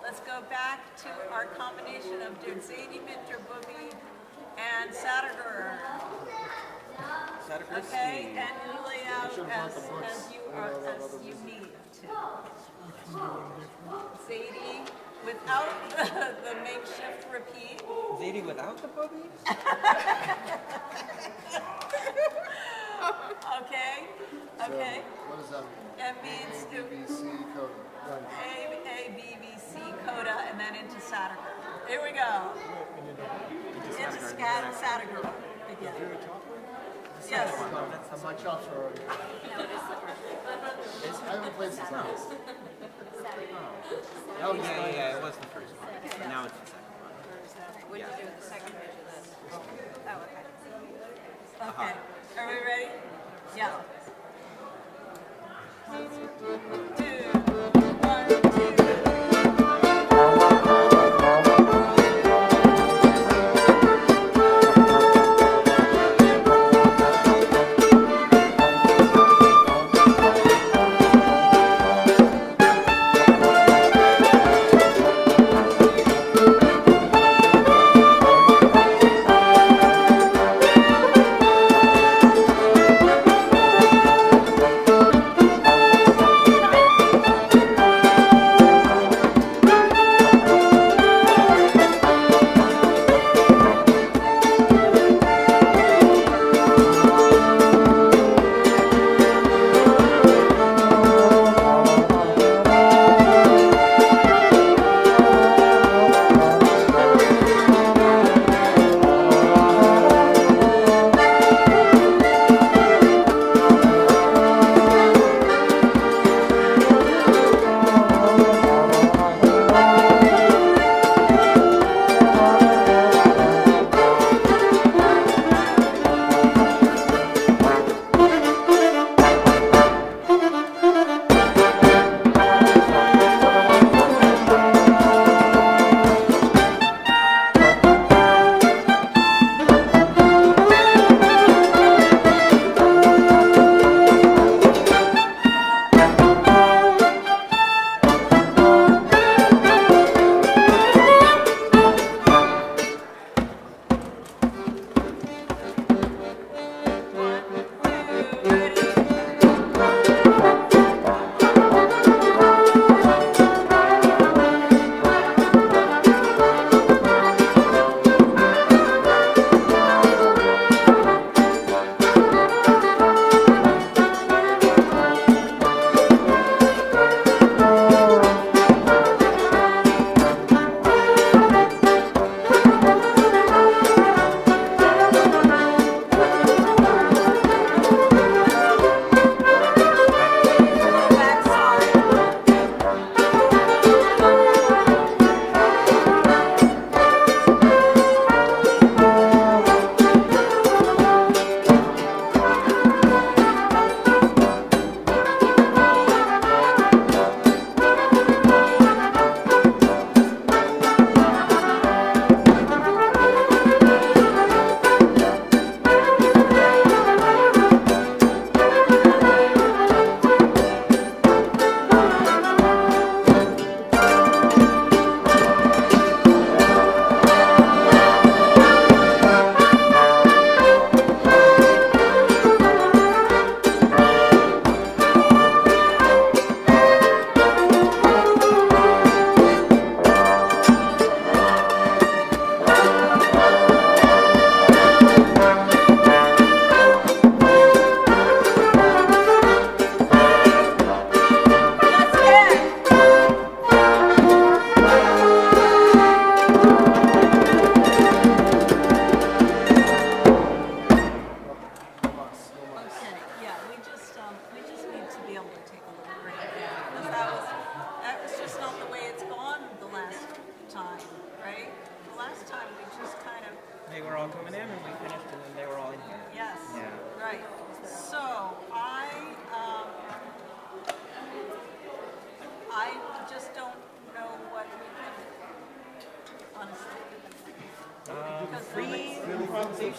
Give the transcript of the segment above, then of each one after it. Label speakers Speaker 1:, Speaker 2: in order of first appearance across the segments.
Speaker 1: Let's go back to our combination of Zaidi, Minter, Booby, and Sadagur. Okay, and you lay out as you need to. Zaidi without the makeshift repeat.
Speaker 2: Zaidi without the booby?
Speaker 1: Okay.
Speaker 3: So, what does that mean?
Speaker 1: It means to
Speaker 3: ABC coda.
Speaker 1: A, B, B, C, coda, and then into Sadagur. Here we go. Into Sadagur again. Yes.
Speaker 3: My chops are already. I haven't played since last.
Speaker 2: Oh, yeah, it was the first one. Now it's the second one.
Speaker 1: What did you do with the second page of this? Oh, okay. Okay. Are we ready? Yeah. 2, 1, 2.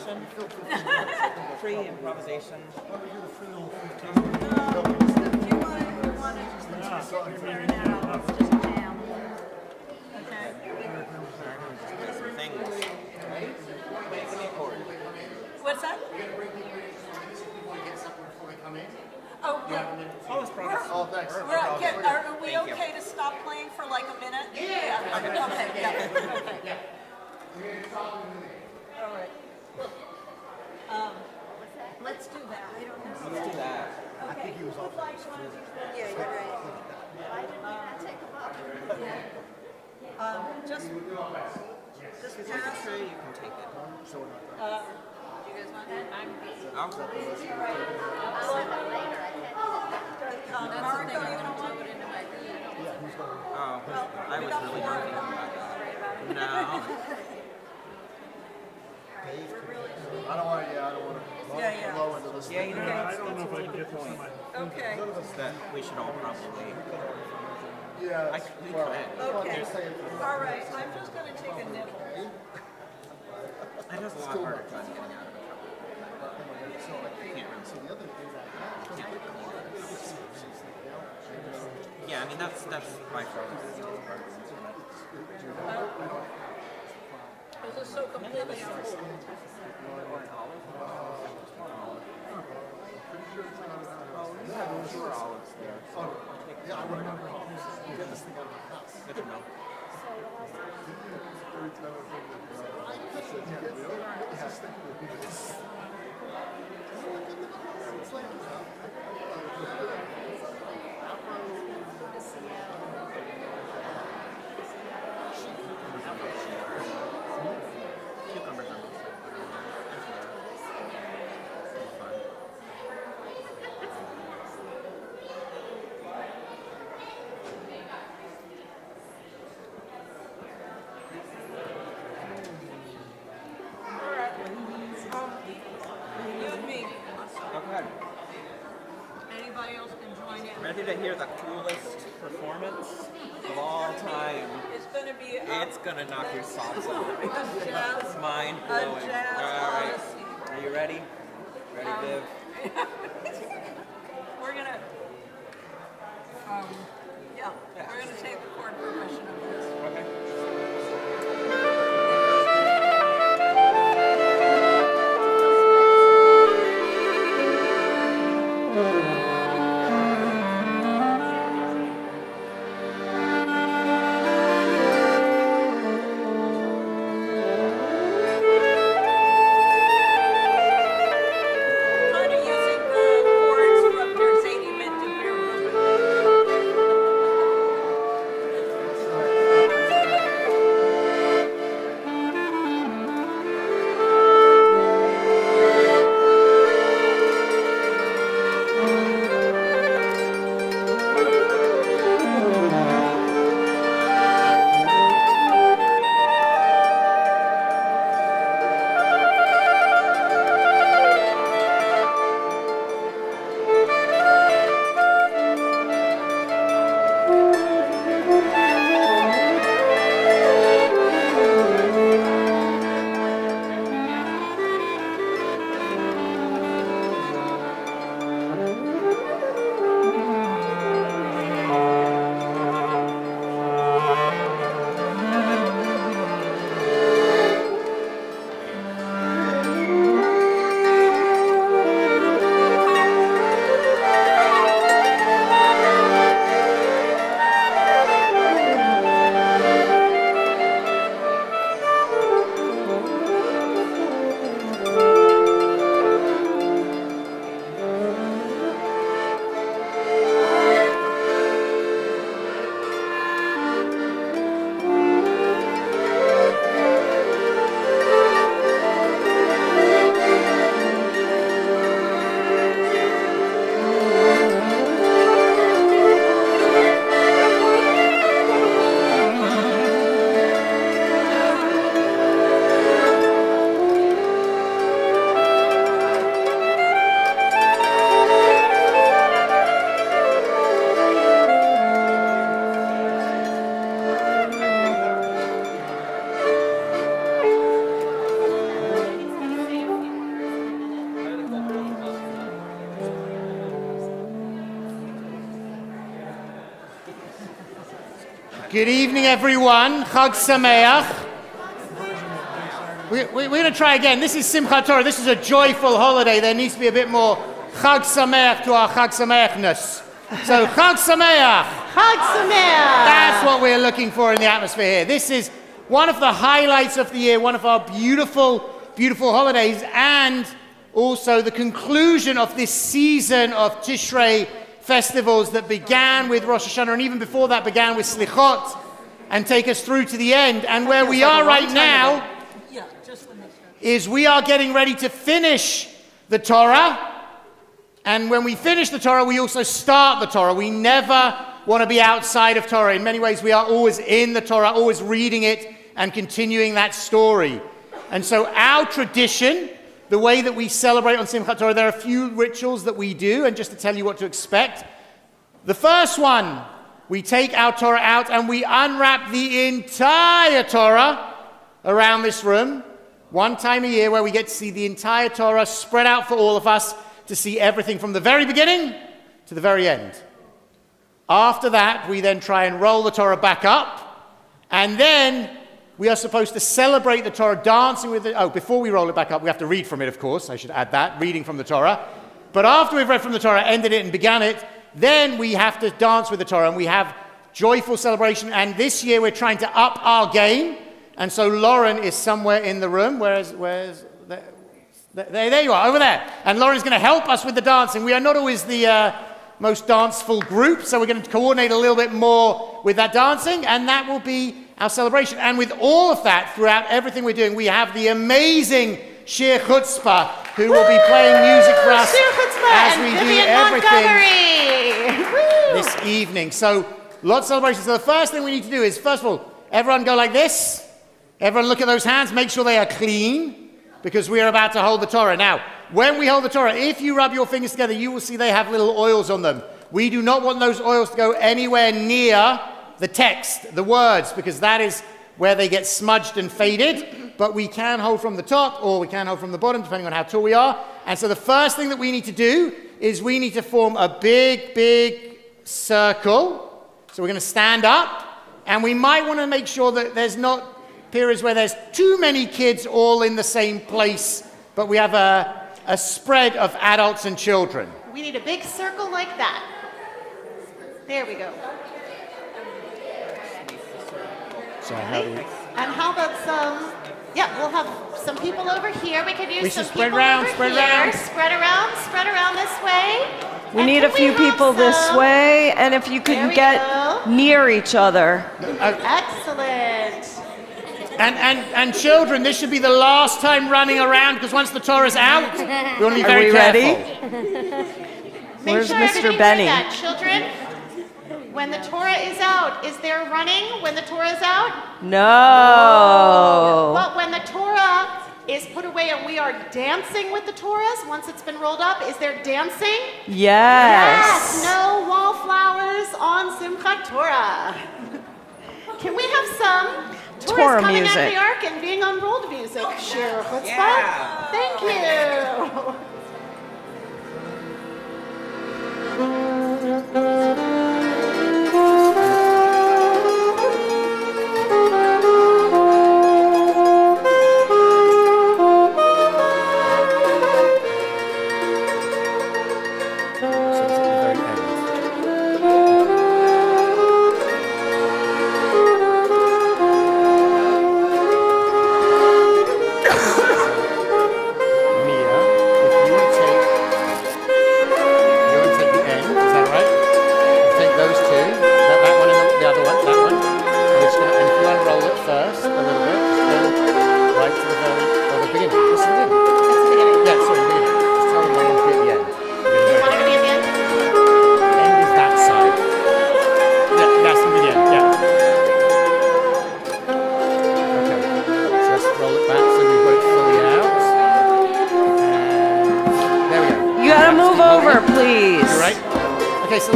Speaker 2: improvisation. Free improvisation.
Speaker 1: If you want to just turn it out, it's just a jam. Okay.
Speaker 2: Play some things. Right? Play some chord.
Speaker 1: What's that? Oh, yeah.
Speaker 2: Oh, it's progress.
Speaker 3: Oh, thanks.
Speaker 1: Are we
Speaker 2: Thank you.
Speaker 1: okay to stop playing for like a minute? Yeah. Okay. Okay. All right. Let's do that. I don't know.
Speaker 2: Let's do that.
Speaker 1: Okay. Who would like one of these? Yeah, you're right. Why did we not take them up? Just pass.
Speaker 2: Sure, you can take it.
Speaker 1: Do you guys want that? I'm busy.
Speaker 2: I'll
Speaker 1: Marco, you don't want it into my
Speaker 2: Oh, I was really working on that. No.
Speaker 3: I don't want to blow into this
Speaker 1: Yeah,
Speaker 3: thing.
Speaker 1: you know,
Speaker 4: I don't know if I can get this on my.
Speaker 1: Okay.
Speaker 2: That we should all probably.
Speaker 3: Yeah,
Speaker 2: We
Speaker 3: well,
Speaker 2: could.
Speaker 1: Okay. All right. I'm just going to take a nibble.
Speaker 2: I just a lot harder trying getting out of it.
Speaker 3: So the other thing that
Speaker 2: Yeah, I mean that's by far the biggest part.
Speaker 1: This is so completely uncool.
Speaker 2: Those were olives there.
Speaker 3: yeah, I want to get this thing out of my house.
Speaker 2: Good to know. Cucumbers are mostly fun.
Speaker 1: You and me.
Speaker 2: Okay.
Speaker 1: Anybody else can join in.
Speaker 2: Ready to hear the coolest performance of all time?
Speaker 1: It's going to be
Speaker 2: It's gonna knock your socks off.
Speaker 1: a jazz.
Speaker 2: It's mind blowing.
Speaker 1: A jazz
Speaker 2: All right.
Speaker 1: odyssey.
Speaker 2: Are you ready? Ready, Viv?
Speaker 1: We're going to, we're going to take the chord progression of this.
Speaker 2: Okay.
Speaker 1: Kind of using the chords from your Zadie Mint to Beer Rubin.
Speaker 5: Good evening, everyone. Chag Sameach. We're going to try again. This is Simchat Torah. This is a joyful holiday. There needs to be a bit more Chag Sameach to our Chag Sameachness. So, Chag Sameach.
Speaker 6: Chag Sameach.
Speaker 5: That's what we're looking for in the atmosphere here. This is one of the highlights of the year, one of our beautiful, beautiful holidays, and also the conclusion of this season of Tishrei festivals that began with Rosh Hashanah, and even before that began with Slichot, and take us through to the end. And where we are right now is we are getting ready to finish the Torah. And when we finish the Torah, we also start the Torah. We never want to be outside of Torah. In many ways, we are always in the Torah, always reading it and continuing that story. And so our tradition, the way that we celebrate on Simchat Torah, there are a few rituals that we do, and just to tell you what to expect. The first one, we take our Torah out and we unwrap the entire Torah around this room, one time a year, where we get to see the entire Torah spread out for all of us, to see everything from the very beginning to the very end. After that, we then try and roll the Torah back up, and then we are supposed to celebrate the Torah, dancing with it. Oh, before we roll it back up, we have to read from it, of course. I should add that, reading from the Torah. But after we've read from the Torah, ended it and began it, then we have to dance with the Torah, and we have joyful celebration. And this year we're trying to up our game, and so Lauren is somewhere in the room. There you are, over there. And Lauren's going to help us with the dancing. We are not always the most danceful group, so we're going to coordinate a little bit more with that dancing, and that will be our celebration. And with all of that, throughout everything we're doing, we have the amazing Shir Chutzpah, who will be playing music for us as we do everything this evening. So, lots of celebrations. So the first thing we need to do is, first of all, everyone go like this. Everyone look at those hands, make sure they are clean, because we are about to hold the Torah. Now, when we hold the Torah, if you rub your fingers together, you will see they have little oils on them. We do not want those oils to go anywhere near the text, the words, because that is where they get smudged and faded. But we can hold from the top, or we can hold from the bottom, depending on how tall we are. And so the first thing that we need to do is we need to form a big, big circle. So we're going to stand up, and we might want to make sure that there's not periods where there's too many kids all in the same place, but we have a spread of adults and children.
Speaker 6: We need a big circle like that. There we go.
Speaker 5: So
Speaker 6: and how about some, we'll have some people over here. We could use some
Speaker 5: spread
Speaker 6: people
Speaker 5: around,
Speaker 6: over
Speaker 5: spread
Speaker 6: here.
Speaker 5: around.
Speaker 6: Spread around this way.
Speaker 7: We
Speaker 6: And
Speaker 7: need
Speaker 6: can
Speaker 7: a few
Speaker 6: we have
Speaker 7: people this
Speaker 6: some-
Speaker 7: way, and if you
Speaker 6: There
Speaker 7: could
Speaker 6: we
Speaker 7: get
Speaker 6: go.
Speaker 7: near each other.
Speaker 6: Excellent.
Speaker 5: And children, this should be the last time running around, because once the Torah's out, we want to be very
Speaker 7: we
Speaker 5: careful.
Speaker 7: ready?
Speaker 6: Make
Speaker 7: Where's
Speaker 6: sure
Speaker 7: Mr.
Speaker 6: everybody
Speaker 7: Benny?
Speaker 6: heard that. Children, when the Torah is out, is there running when the Torah is out?
Speaker 7: No.
Speaker 6: But when the Torah is put away and we are dancing with the Torahs, once it's been rolled up, is there dancing?
Speaker 7: Yes.
Speaker 6: No wallflowers on Simchat Torah. Can we have some Torahs
Speaker 7: Torah
Speaker 6: coming out of
Speaker 7: music.
Speaker 6: the ark and being unrolled music? Shir Chutzpah.
Speaker 2: Yeah.
Speaker 6: Thank you.
Speaker 5: Okay, so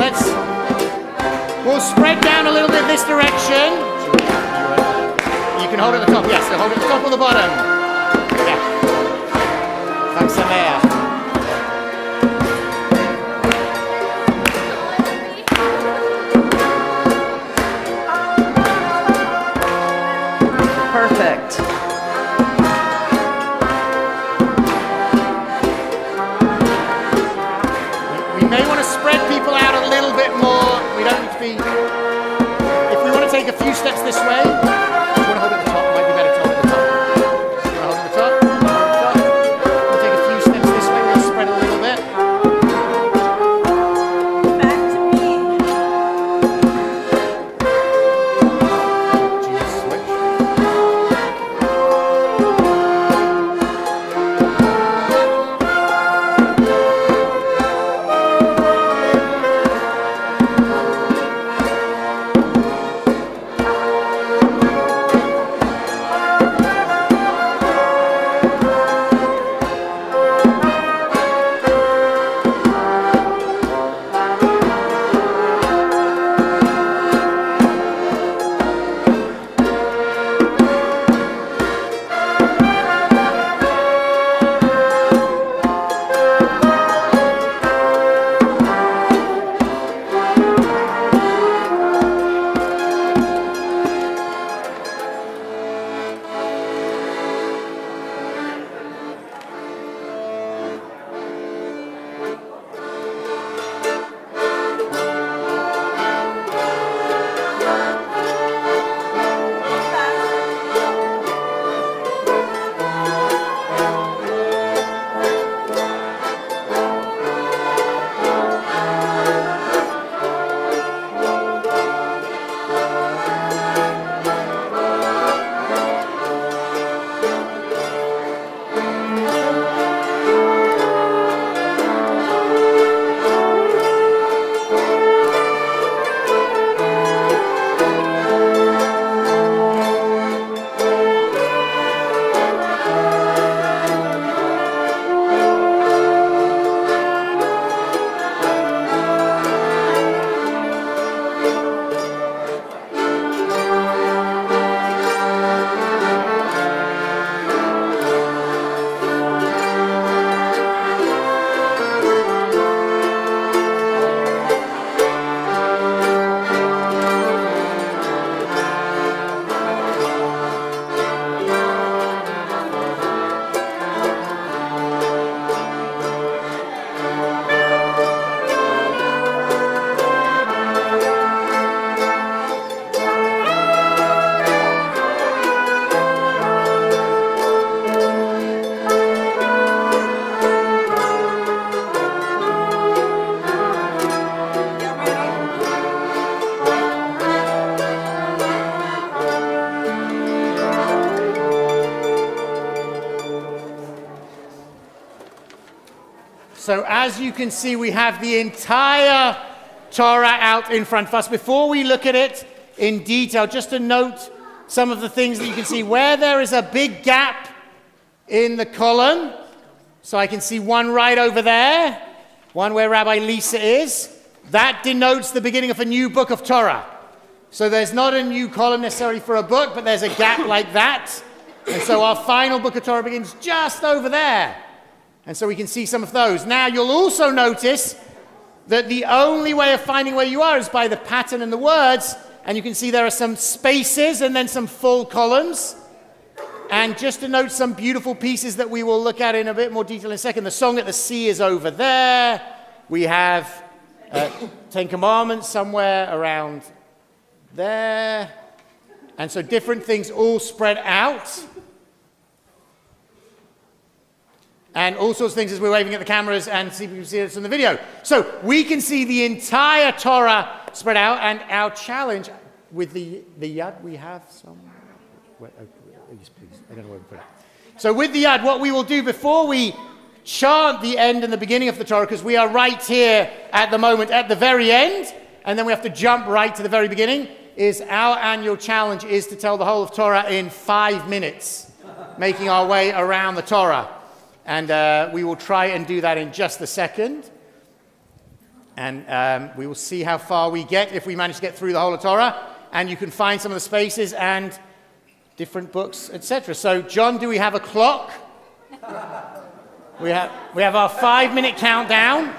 Speaker 5: we'll spread down a little bit this direction. You can hold it at the top, yes, so hold it at the top or the bottom. Yeah. Chag Sameach. this way. Do you want to hold it at the top? It might be better to hold it at the top. Do you want to hold it at the top? Hold it at the top. We'll take a few steps this way. We'll spread a little bit.
Speaker 1: Back to me.
Speaker 5: Jesus, switch. So as you can see, we have the entire Torah out in front of us. Before we look at it in detail, just to note some of the things that you can see. Where there is a big gap in the column, so I can see one right over there, one where Rabbi Lisa is, that denotes the beginning of a new book of Torah. So there's not a new column necessarily for a book, but there's a gap like that. And so our final book of Torah begins just over there. And so we can see some of those. Now you'll also notice that the only way of finding where you are is by the pattern and the words. And you can see there are some spaces and then some full columns. And just to note some beautiful pieces that we will look at in a bit more detail in a second. The Song at the Sea is over there. We have Ten Commandments somewhere around there. And so different things all spread out. And all sorts of things as we're waving at the cameras and see if you can see this in the video. So we can see the entire Torah spread out, and our challenge with the yad we have somewhere. Yes, please. I don't know where we put it. So with the yad, what we will do before we chant the end and the beginning of the Torah, because we are right here at the moment at the very end, and then we have to jump right to the very beginning, is our annual challenge is to tell the whole of Torah in 5 minutes, making our way around the Torah. And we will try and do that in just a second. And we will see how far we get if we manage to get through the whole of Torah. And you can find some of the spaces and different books, etc. So, John, do we have a clock? We have our 5-minute countdown.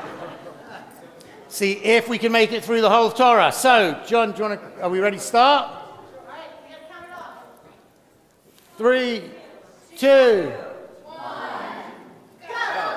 Speaker 5: See if we can make it through the whole of Torah. So, John, are we ready to start?
Speaker 6: All right, we have counted off.
Speaker 5: 3, 2...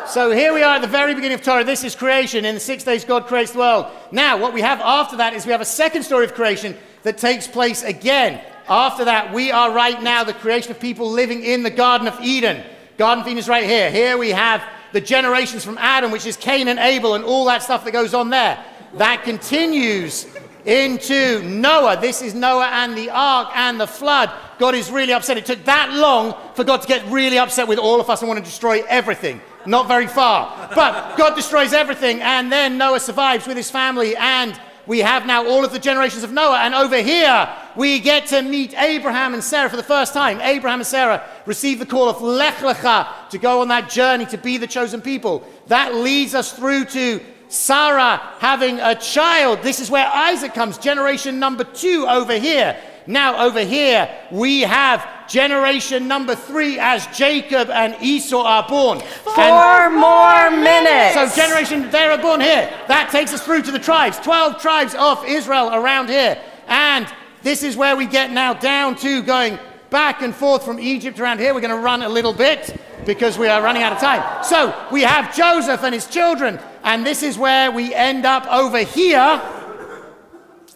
Speaker 5: So here we are at the very beginning of Torah. This is creation. In the 6 days, God creates the world. Now, what we have after that is we have a second story of creation that takes place again After that, we are right now the creation of people living in the Garden of Eden. Garden of Eden is right here. Here we have the generations from Adam, which is Cain and Abel and all that stuff that goes on there. That continues into Noah. This is Noah and the ark and the flood. God is really upset. It took that long for God to get really upset with all of us and want to destroy everything. Not very far. But God destroys everything, and then Noah survives with his family, and we have now all of the generations of Noah. And over here, we get to meet Abraham and Sarah for the first time. Abraham and Sarah receive the call of Lech Lecha to go on that journey to be the chosen people. That leads us through to Sarah having a child. This is where Isaac comes, generation number 2 over here. Now over here, we have generation number 3 as Jacob and Esau are born.
Speaker 7: 4 more minutes.
Speaker 5: So generation, they're born here. That takes us through to the tribes, 12 tribes of Israel around here. And this is where we get now down to going back and forth from Egypt around here. We're going to run a little bit because we are running out of time. So we have Joseph and his children. And this is where we end up over here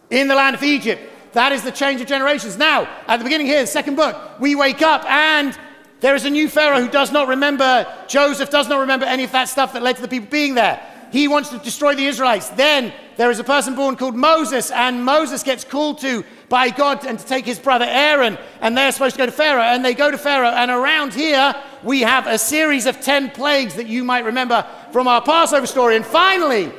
Speaker 5: in the land of Egypt. That is the change of generations. Now, at the beginning here, the second book, we wake up and there is a new Pharaoh who does not remember, Joseph does not remember any of that stuff that led to the people being there. He wants to destroy the Israelites. Then there is a person born called Moses, and Moses gets called to by God and to take his brother Aaron, and they're supposed to go to Pharaoh, and they go to Pharaoh, and around here we have a series of 10 plagues that you might remember from our Passover story. And finally,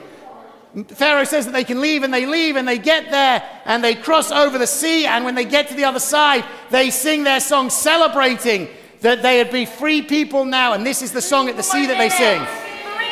Speaker 5: Pharaoh says that they can leave, and they get there, and they cross over the sea, and when they get to the other side, they sing their song celebrating that they would be free people now, and this is the song at the sea that they sing.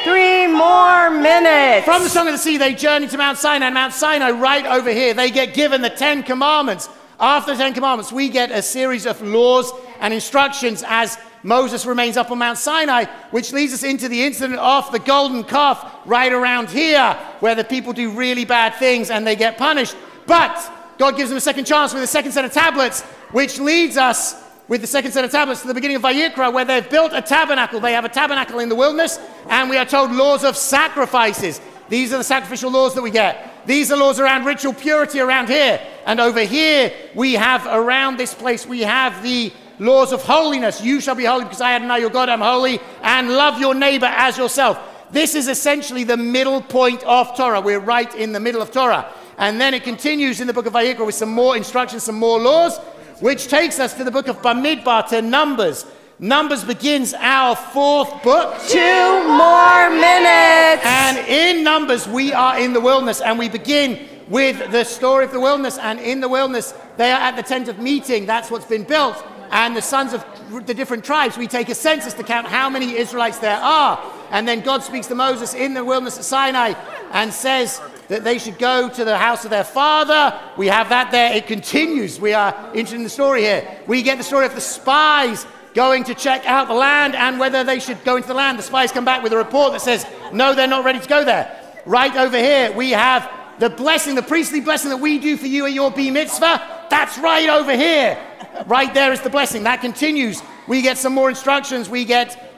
Speaker 7: 3 more minutes.
Speaker 5: From the Song of the Sea, they journey to Mount Sinai, and Mount Sinai right over here, they get given the 10 Commandments. After the 10 Commandments, we get a series of laws and instructions as Moses remains up on Mount Sinai, which leads us into the incident of the golden calf right around here, where the people do really bad things and they get punished. But God gives them a second chance with a second set of tablets, which leads us with the second set of tablets to the beginning of Vayikra, where they've built a tabernacle. They have a tabernacle in the wilderness, and we are told laws of sacrifices. These are the sacrificial laws that we get. These are laws around ritual purity around here. And over here, we have around this place, we have the laws of holiness. You shall be holy because I Adonai your God am holy, and love your neighbor as yourself. This is essentially the middle point of Torah. We're right in the middle of Torah. And then it continues in the book of Vayikra with some more instructions, some more laws, which takes us to the book of Bamidbar, to Numbers. Numbers begins our 4th book.
Speaker 7: 2 more minutes.
Speaker 5: And in Numbers, we are in the wilderness, and we begin with the story of the wilderness. And in the wilderness, they are at the tent of meeting. That's what's been built. And the sons of the different tribes, we take a census to count how many Israelites there are. And then God speaks to Moses in the wilderness at Sinai and says that they should go to the house of their father. We have that there. It continues. We are interested in the story here. We get the story of the spies going to check out the land and whether they should go into the land. The spies come back with a report that says, no, they're not ready to go there. Right over here, we have the blessing, the priestly blessing that we do for you at your Bar Mitzvah. That's right over here. Right there is the blessing. That continues. We get some more instructions.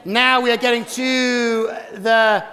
Speaker 5: Now we are getting to the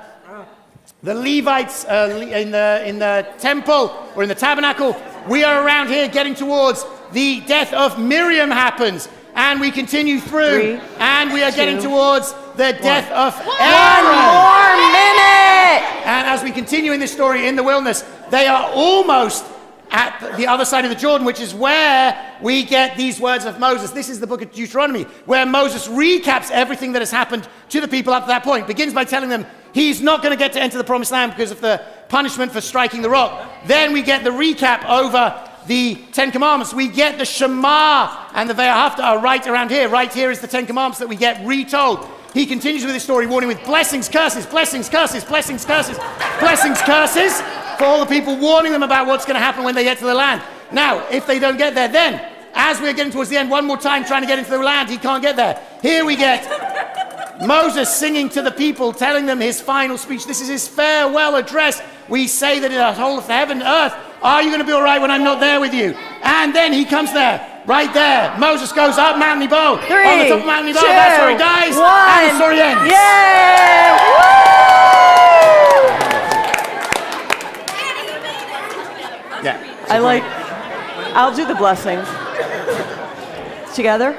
Speaker 5: Levites in the temple or in the tabernacle. We are around here getting towards the death of Miriam happens. And we continue through.
Speaker 7: 3,
Speaker 5: and we are getting towards the death of
Speaker 7: Aaron. 1 more minute.
Speaker 5: And as we continue in this story in the wilderness, they are almost at the other side of the Jordan, which is where we get these words of Moses. This is the book of Deuteronomy, where Moses recaps everything that has happened to the people up to that point. Begins by telling them he's not going to get to enter the promised land because of the punishment for striking the rock. Then we get the recap over the 10 Commandments. We get the Shema and the Ve'ahavta are right around here. Right here is the 10 Commandments that we get retold. He continues with his story, warning with blessings, curses, blessings, curses, blessings, curses, blessings, curses, for all the people, warning them about what's going to happen when they get to the land. Now, if they don't get there, then, as we're getting towards the end, one more time trying to get into the land, he can't get there. Here we get Moses singing to the people, telling them his final speech. This is his farewell address. We say that in the whole of the heaven and earth, are you going to be all right when I'm not there with you? And then he comes there, right there. Moses goes up Mount Nebo.
Speaker 7: 3,
Speaker 5: on the top of Mount Nebo,
Speaker 7: 2,
Speaker 5: that's where he dies.
Speaker 7: 1.
Speaker 5: And the story ends.
Speaker 7: Yay!
Speaker 5: Yeah.
Speaker 7: I'll do the blessings. together?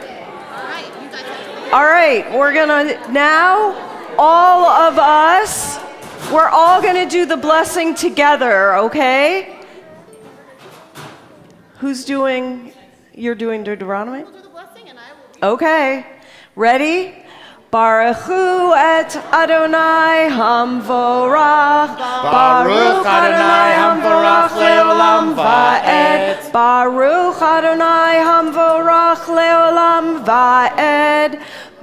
Speaker 7: All right, we're gonna now, all of us, we're all gonna do the blessing together, okay? Who's doing, you're doing Deuteronomy?
Speaker 6: We'll do the blessing and I will.
Speaker 7: Okay, ready? Baruch hu et Adonai hamvorach.
Speaker 5: Baruch Adonai hamvorach leolam va'ed.
Speaker 7: Baruch Adonai hamvorach leolam va'ed.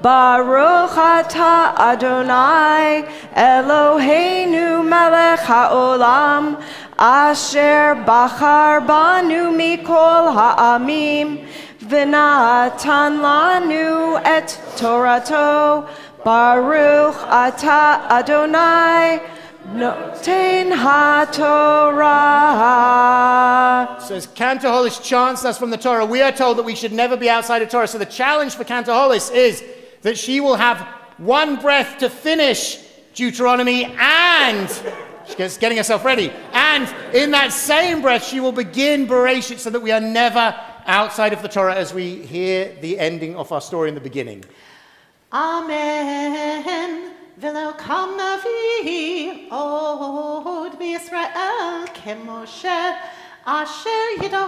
Speaker 7: Baruch atah Adonai Eloheinu melech haolam asher bachar banu mikol ha'amim v'natan lanu et Torato. Baruch atah Adonai noten haTorah.
Speaker 5: So as Cantaholis chants us from the Torah, we are told that we should never be outside of Torah. So the challenge for Cantaholis is that she will have one breath to finish Deuteronomy, and she's getting herself ready. And in that same breath, she will begin Bereshit, so that we are never outside of the Torah as we hear the ending of our story in the beginning.
Speaker 6: Amen. V'lo kam navi od b'Yisrael kemoshe asher yido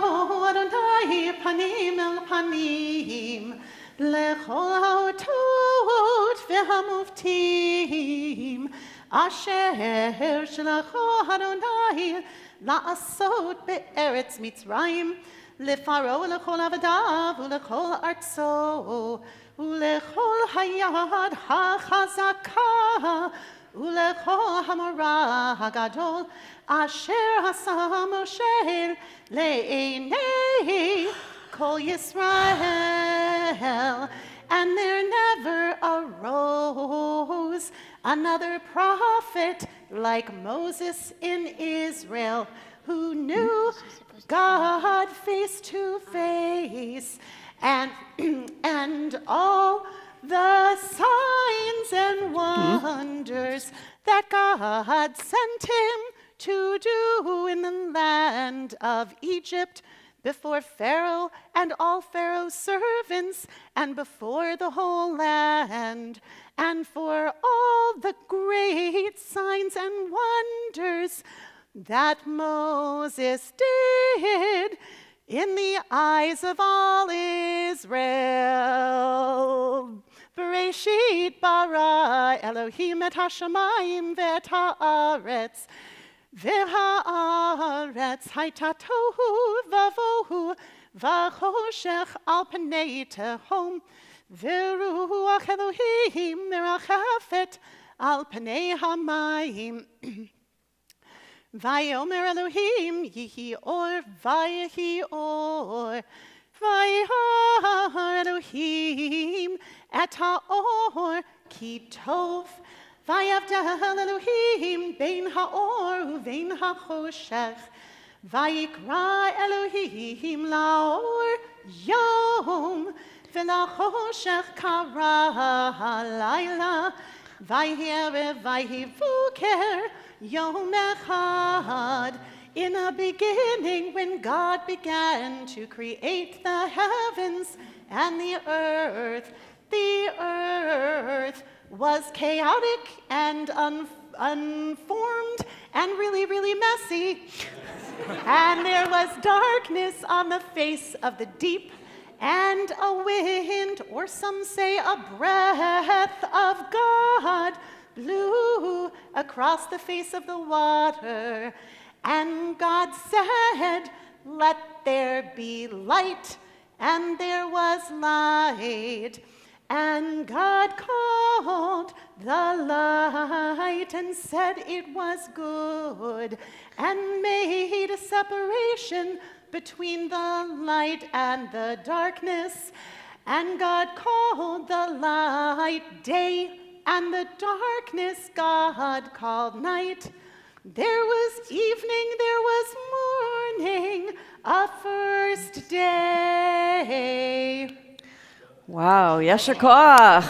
Speaker 6: Adonai panim el panim lechol ha'otot v'hamuftim asher shelacho Adonai la'asot be'eretz Mitzrayim לפרעה ולכל עבדיו ולכל ארצו ולכל היד החזקה ולכל המורה הגדול אשר עשה משה לעיני כל ישראל. And there never arose another prophet like Moses in Israel, who knew God face to face, and all the signs and wonders that God sent him to do in the land of Egypt, before Pharaoh and all Pharaoh's servants, and before the whole land, and for all the great signs and wonders that Moses did in the eyes of all Israel. Bereshit bara Elohim et hashamayim ve'et haaretz, ve'haaretz hayta tohu vavohu v'choshech al pnei tehom, ve'ruach Elohim merachafet al pnei hamayim. Vayomer Elohim yihi or, vayehi or, vayar Elohim et haor ki tov, vayavdel Elohim bein haor uvein hachoshech, vayikra Elohim laor yom, v'lachoshech kara halayla, vayherev vayhivuker Yom Echad. In the beginning, when God began to create the heavens and the earth was chaotic and unformed and really, really messy. And there was darkness on the face of the deep, and a wind, or some say a breath of God, blew across the face of the water. And God said, "Let there be light," and there was light. And God called the light and said it was good, and made a separation between the light and the darkness. And God called the light day, and the darkness God called night. There was evening, there was morning, a first day.
Speaker 7: Wow, yasher koach.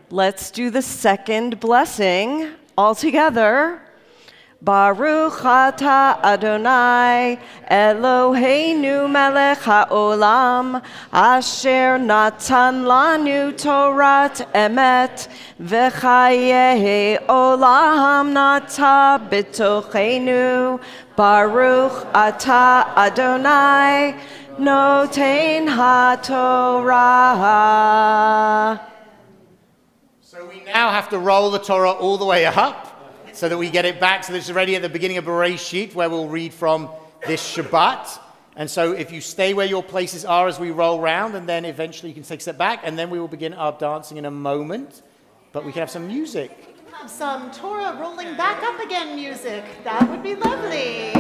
Speaker 7: Let's do the second blessing all together. Baruch atah Adonai Eloheinu melech haolam asher natan lanu Torat emet v'chaye olam nata b'tochenu Baruch atah Adonai noten haTorah.
Speaker 5: So we now have to roll the Torah all the way up so that we get it back so that it's ready at the beginning of Bereshit where we'll read from this Shabbat. And so if you stay where your places are as we roll round, and then eventually you can take a step back, and then we will begin our dancing in a moment. But we can have some music.
Speaker 6: Have some Torah rolling back up again music. That would be lovely.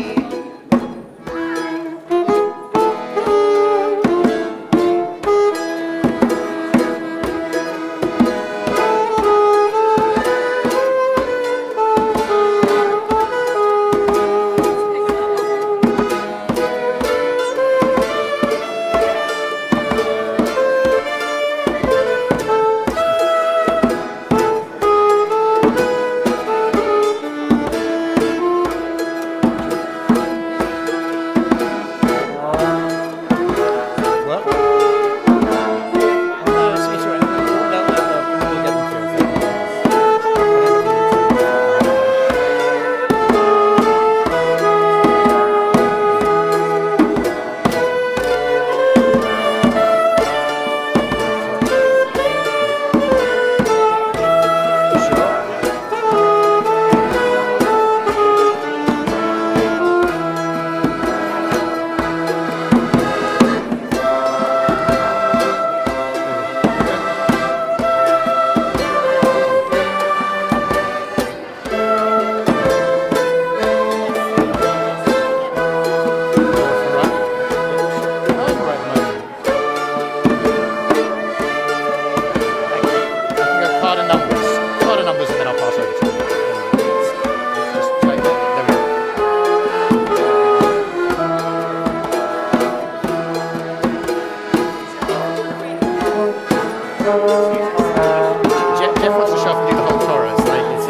Speaker 5: Jeff wants to show off and do the whole Torah. It's like it's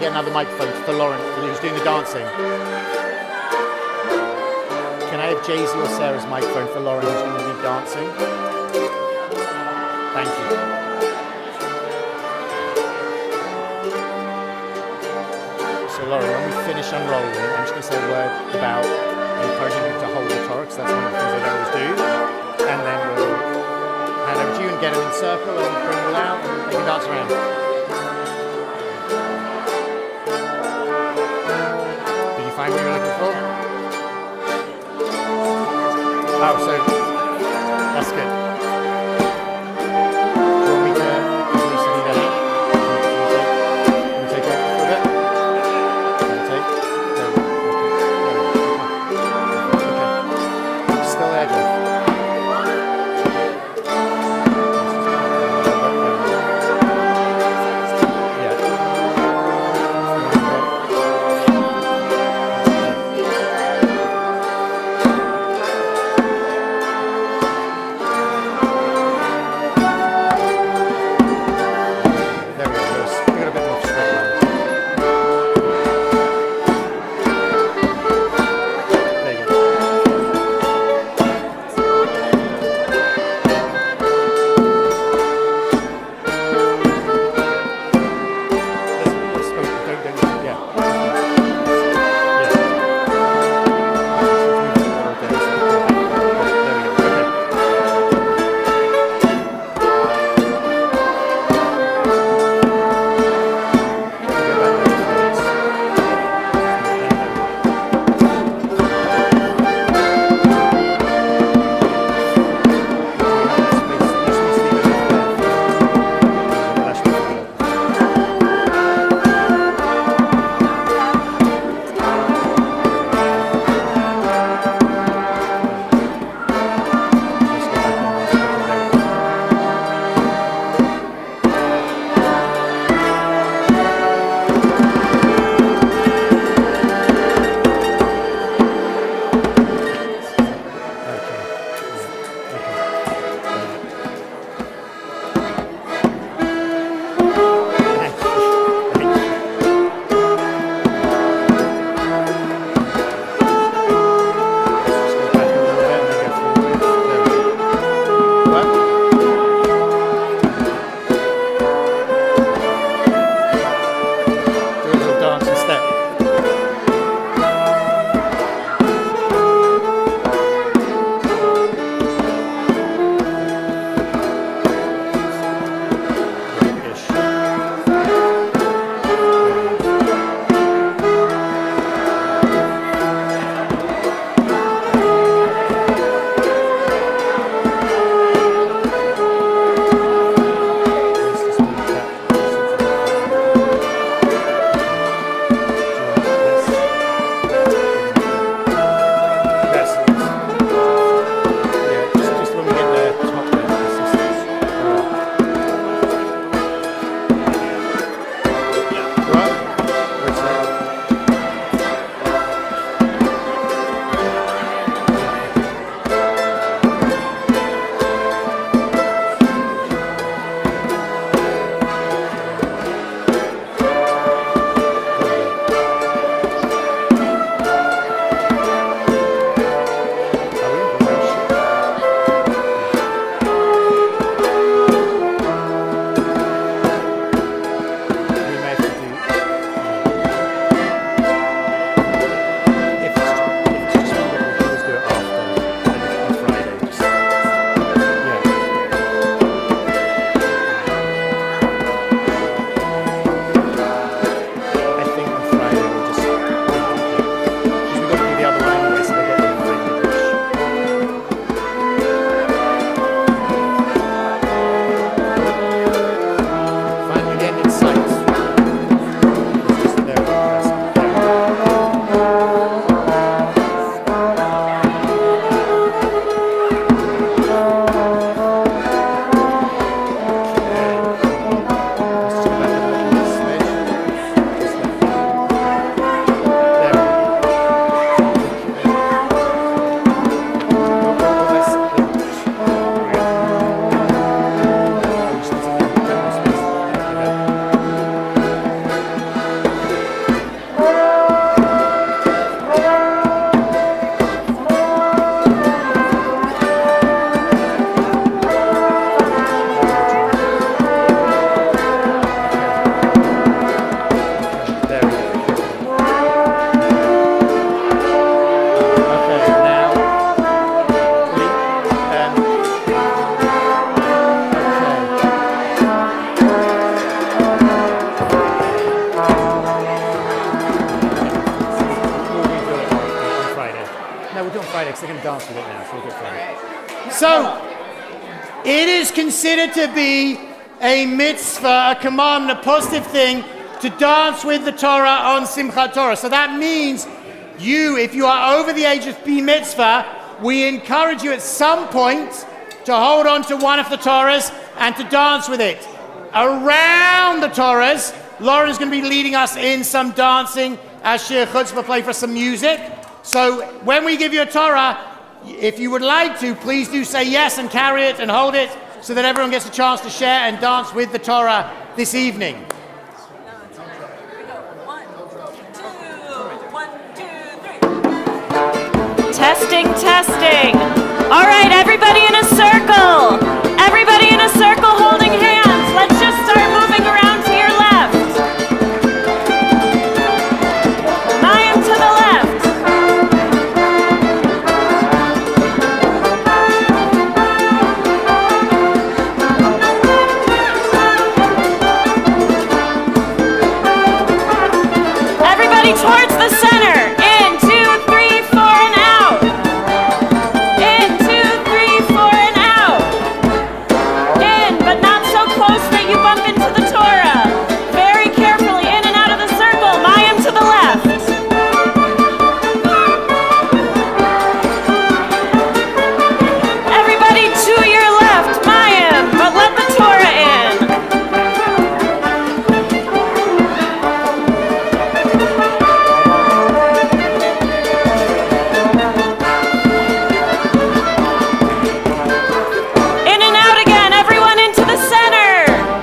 Speaker 5: another microphone for Lauren, who's doing the dancing. Can I have Jay-Z or Sarah's microphone for Lauren, who's going to be dancing? Thank you. So Lauren, when we finish unrolling, I'm just going to say a word about encouraging people to hold the Torah, because that's one of the things they always do. And then we'll hand over to you and get them in circle and bring them out and they can dance around. Find what you're looking for? Oh, so that's good. Friday because they're going to dance with it now. So we'll get Friday. So, it is considered to be a mitzvah, a commandment, a positive thing to dance with the Torah on Simchat Torah. So that means if you are over the age of B mitzvah, we encourage you at some point to hold on to one of the Torahs and to dance with it. Around the Torahs, Lauren's going to be leading us in some dancing as Shir Chutzpah play for some music. So when we give you a Torah, if you would like to, please do say yes and carry it and hold it so that everyone gets a chance to share and dance with the Torah this evening.
Speaker 1: 1, 2, 1, 2, 3.
Speaker 7: Testing, testing. All right, everybody in a circle. Everybody in a circle holding hands. Let's just start moving around to your left. Mayim to the left. Everybody towards the center. In, 2, 3, 4, and out. In, 2, 3, 4, and out. In, but not so close that you bump into the Torah. Very carefully, in and out of the circle. Mayim to the left. Everybody to your left, Mayim, but let the Torah in. In and out again, everyone into the center.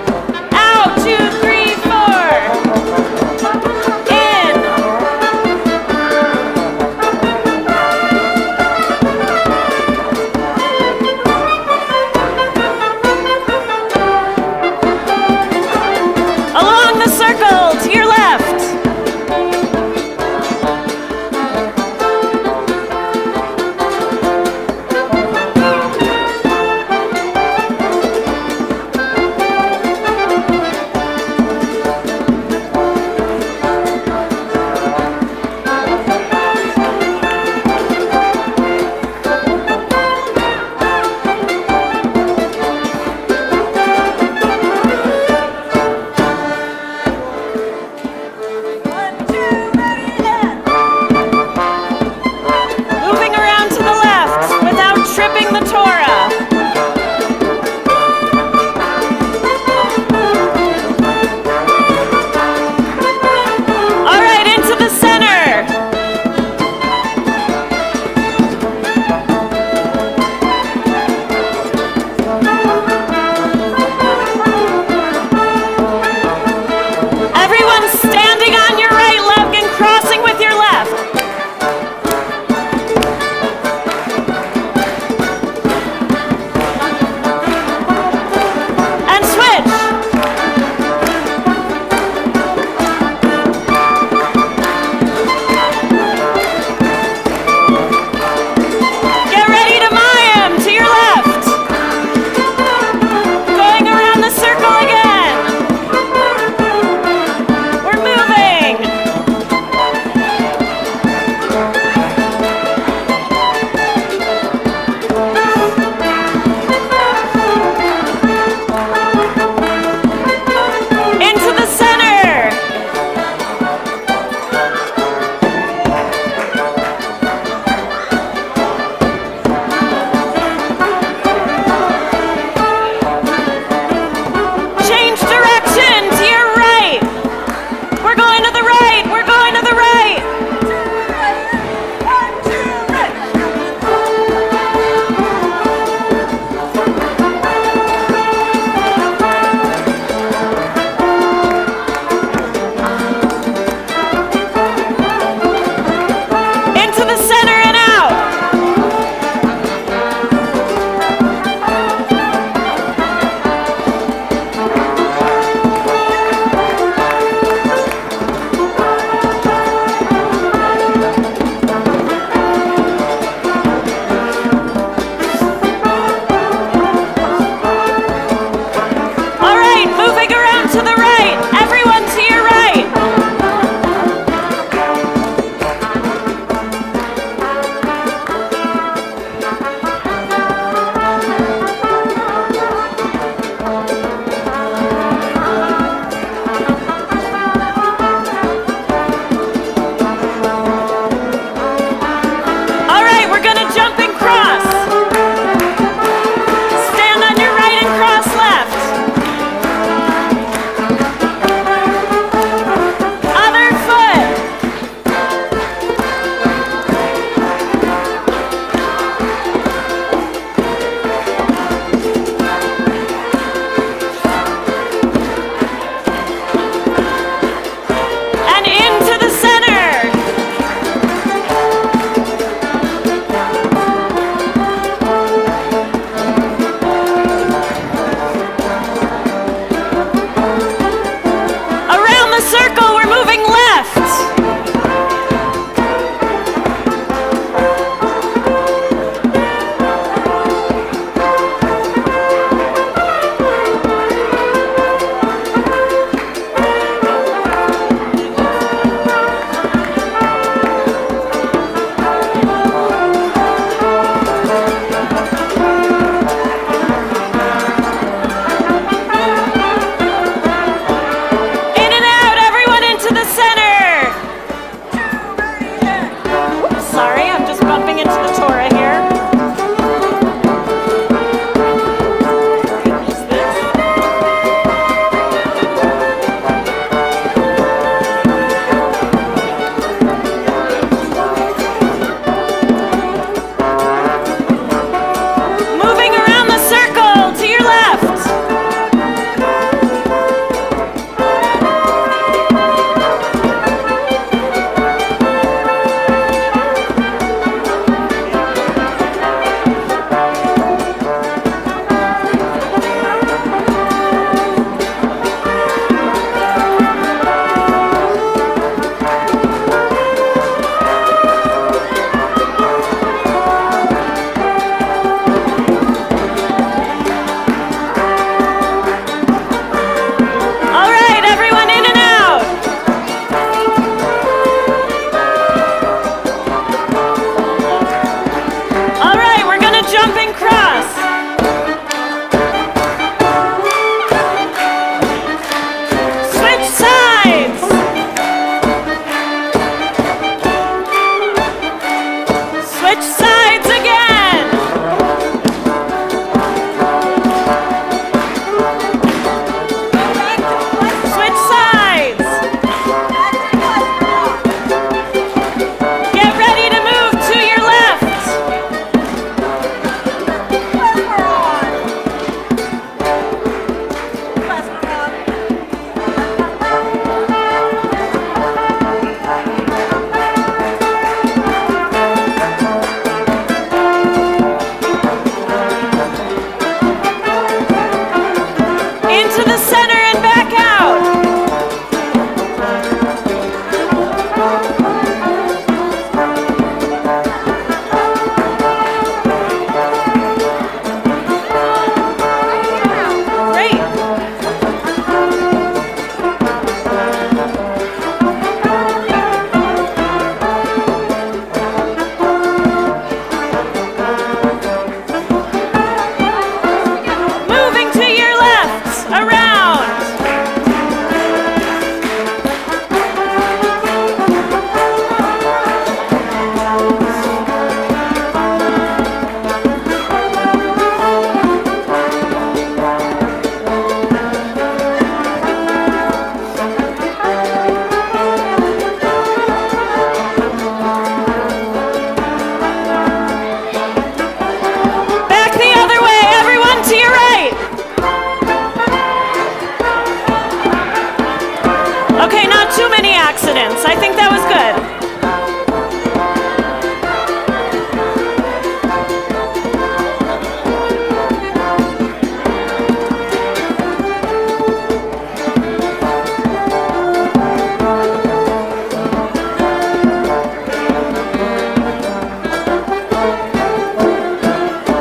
Speaker 7: I think that was good.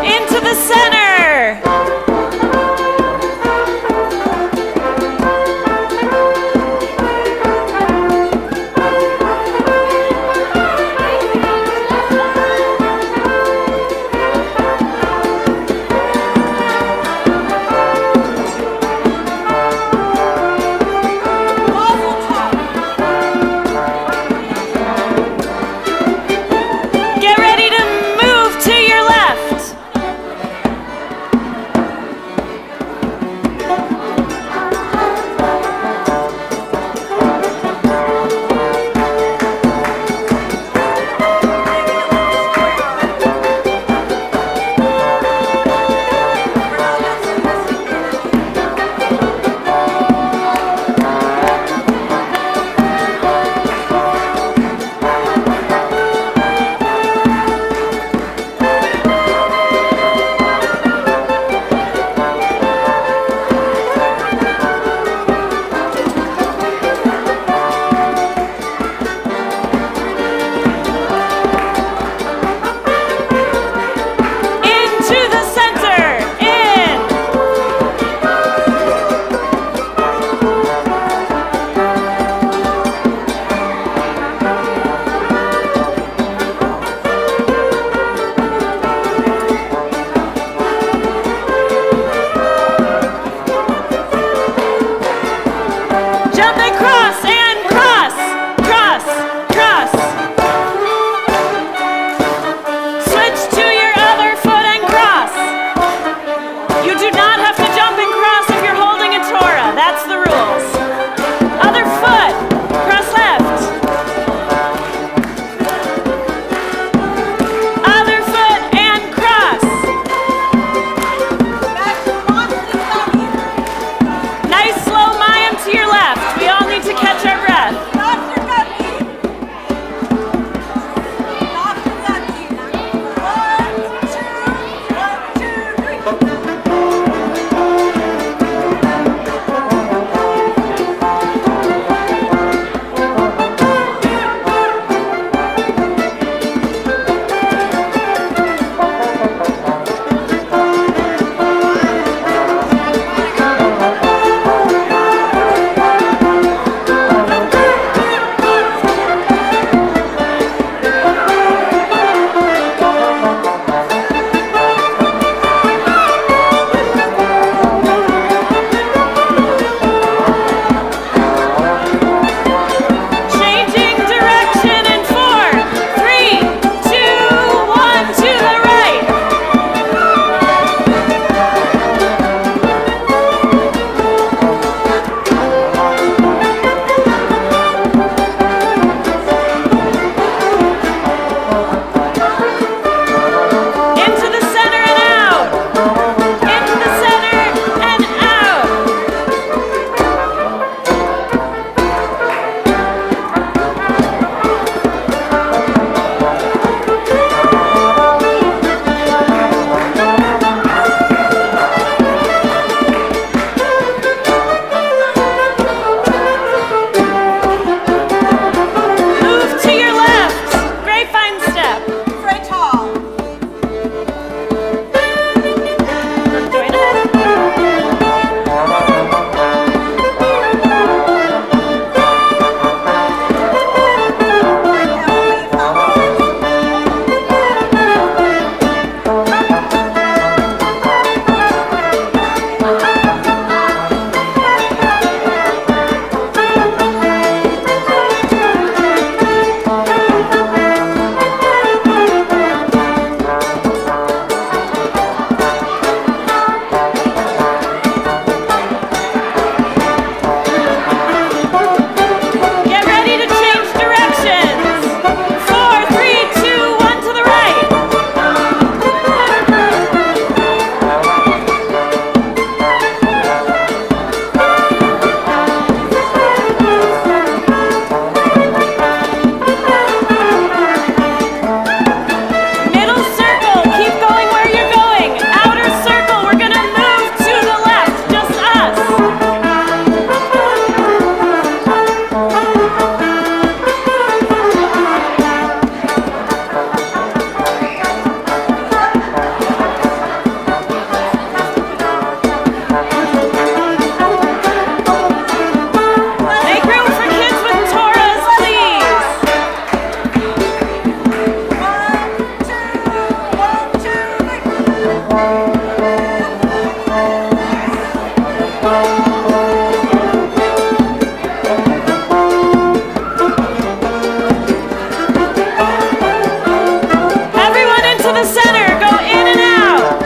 Speaker 7: Into the center. Everyone into the center. Go in and out.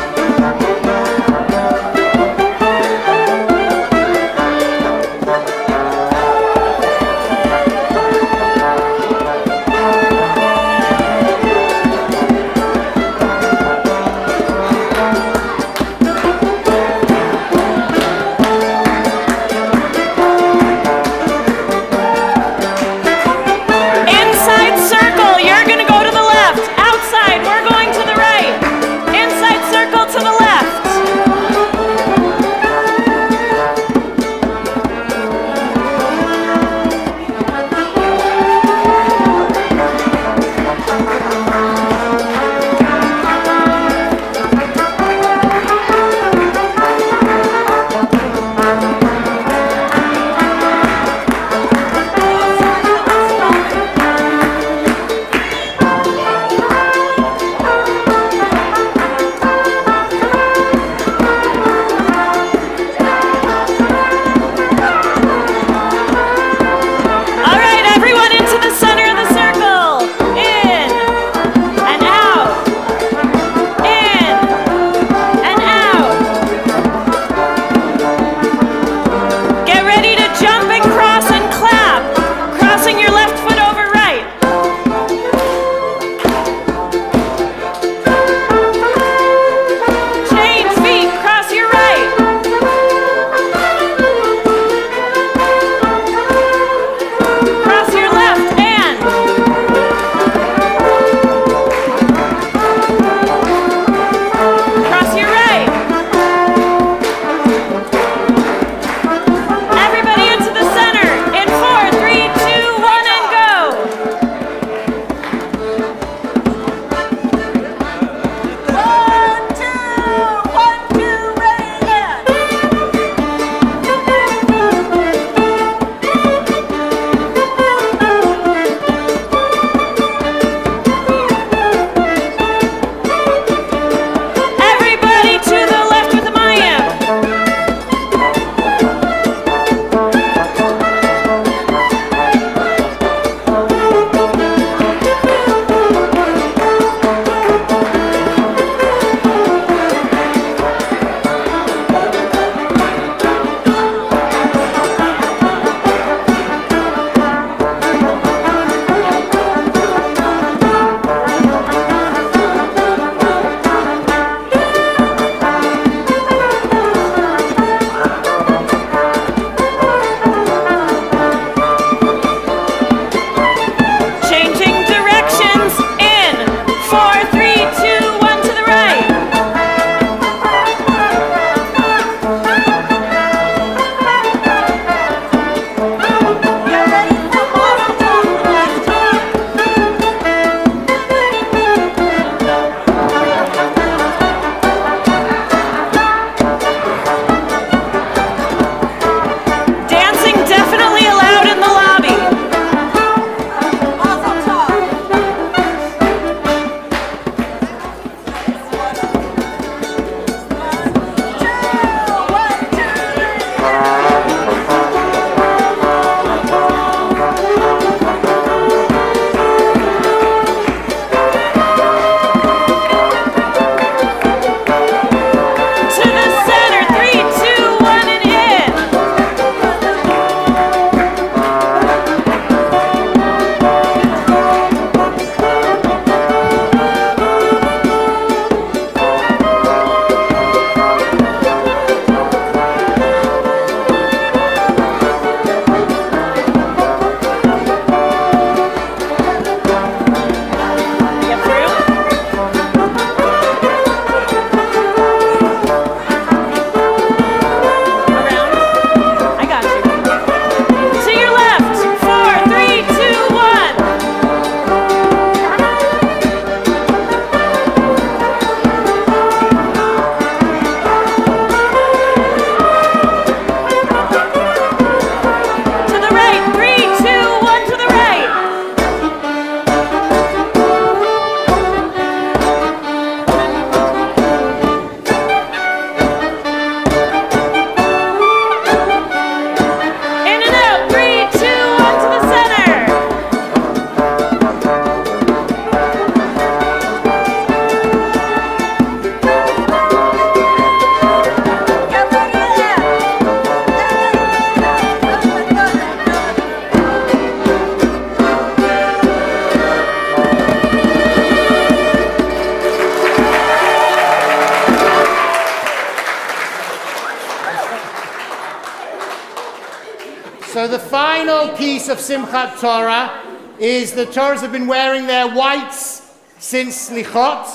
Speaker 5: So the final piece of Simchat Torah is the Torahs have been wearing their whites since Slichot,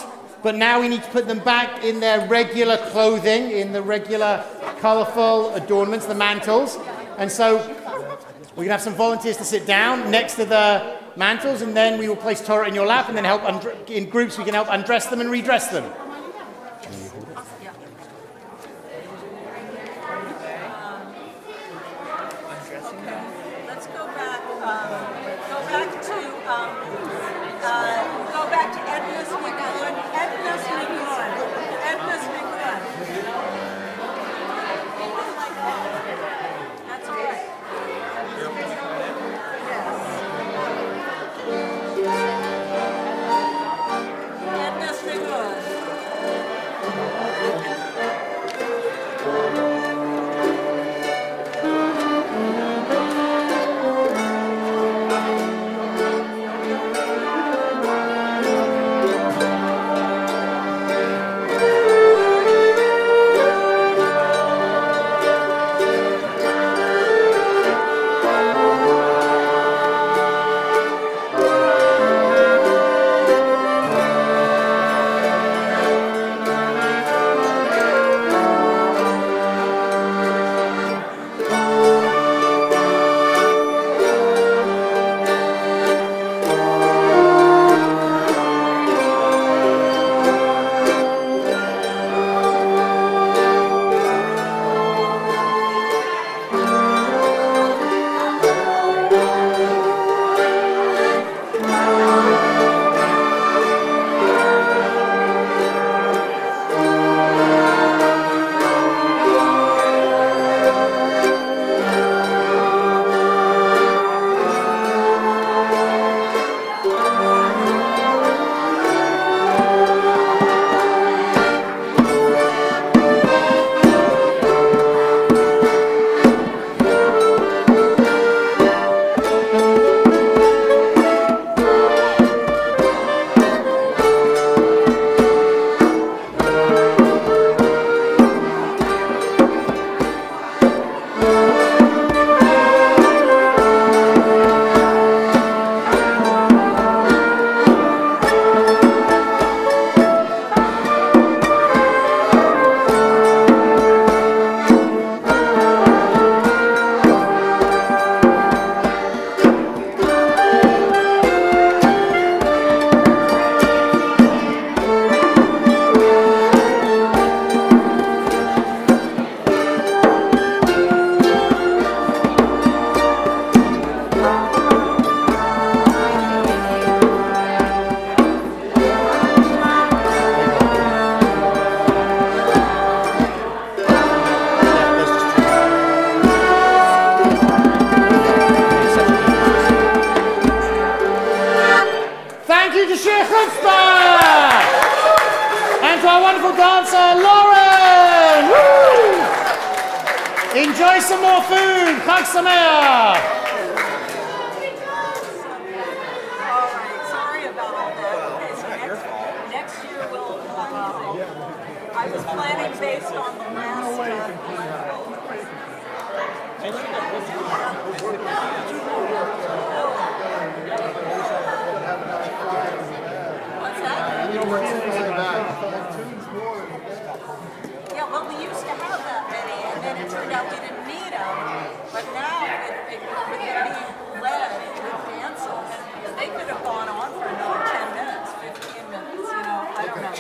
Speaker 5: but now we need to put them back in their regular clothing, in the regular colorful adornments, the mantles. And so we're going to have some volunteers to sit down next to the mantles, and then we will place Torah in your lap, and then help in groups we can help undress them and redress them.
Speaker 1: Let's go back to Edna's Nigun. That's all right. Edna's Nigun.
Speaker 5: Enjoy some more food. Chag Sameach.
Speaker 1: All right, sorry about all that. Okay, so next year we'll, I was planning based on the last What's that? Yeah, well, we used to have that many, and then it turned out we didn't need them. But now, with it being led with dances, they could have gone on for another 10 minutes, 15 minutes, you know, I don't know.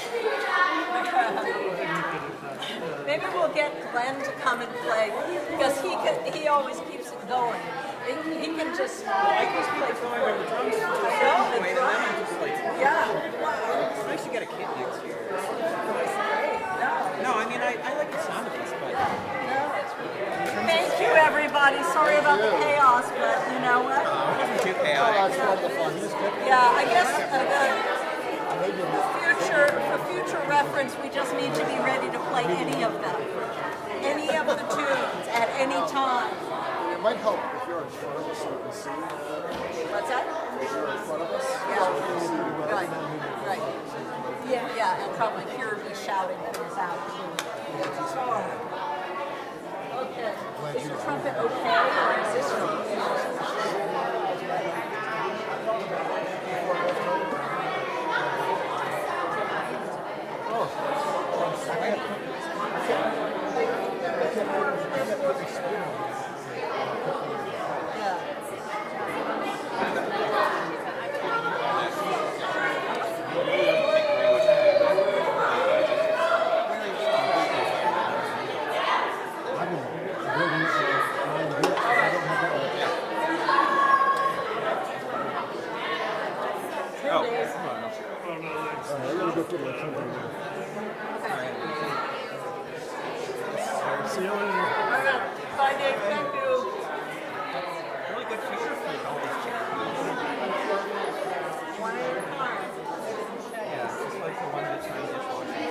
Speaker 1: Maybe we'll get Glenn to come and play, because he always keeps it going. He can just... I just play going over the drums. Yeah.
Speaker 2: It's nice to get a kid next year. No, I mean, I like the sound of this, but...
Speaker 1: Thank you, everybody. Sorry about the chaos, but you know what?
Speaker 2: It wasn't too chaotic.
Speaker 1: Yeah, I guess for future reference, we just need to be ready to play any of them. Any of the tunes at any time.
Speaker 3: It might help if you're in front of us so we can see.
Speaker 1: What's that?
Speaker 3: If you're in front of us,
Speaker 1: Yeah. Right. Yeah, and probably hear me shouting things out too. Okay. Is your trumpet okay, or is it
Speaker 4: See you later.
Speaker 1: Bye, Dave. Thank you.
Speaker 2: Really good future food, all these chickpeas.
Speaker 1: One at a time.
Speaker 2: Yeah, it's like the one that's in the dishwasher.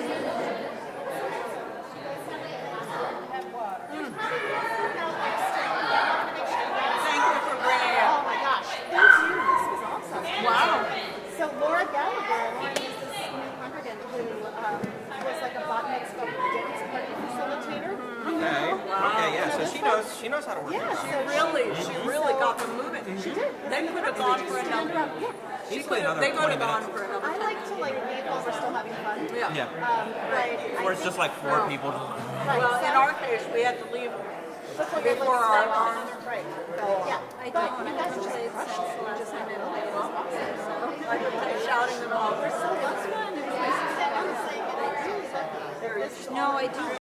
Speaker 1: Thank you for bringing it.
Speaker 6: Oh my gosh, thank you. This was awesome.
Speaker 1: Wow.
Speaker 6: So Laura Gallagher, Lauren is this new congregant who was like a bot mitzvah dance party facilitator.
Speaker 2: Okay. Okay, yeah, so she knows how to work.
Speaker 6: Yeah,
Speaker 1: She really got them moving. She did. They could have gone for another. They could have gone for another.
Speaker 6: I like to like leave while we're still having fun.
Speaker 1: Yeah.
Speaker 2: Yeah.
Speaker 6: Right.
Speaker 2: Or it's just like four people.
Speaker 1: Well, in our case, we had to leave before our alarm.
Speaker 6: Right. So, yeah. But you guys just crushed it. You just had it.
Speaker 1: I could be shouting them all.
Speaker 6: So that's fun.
Speaker 7: No, I do.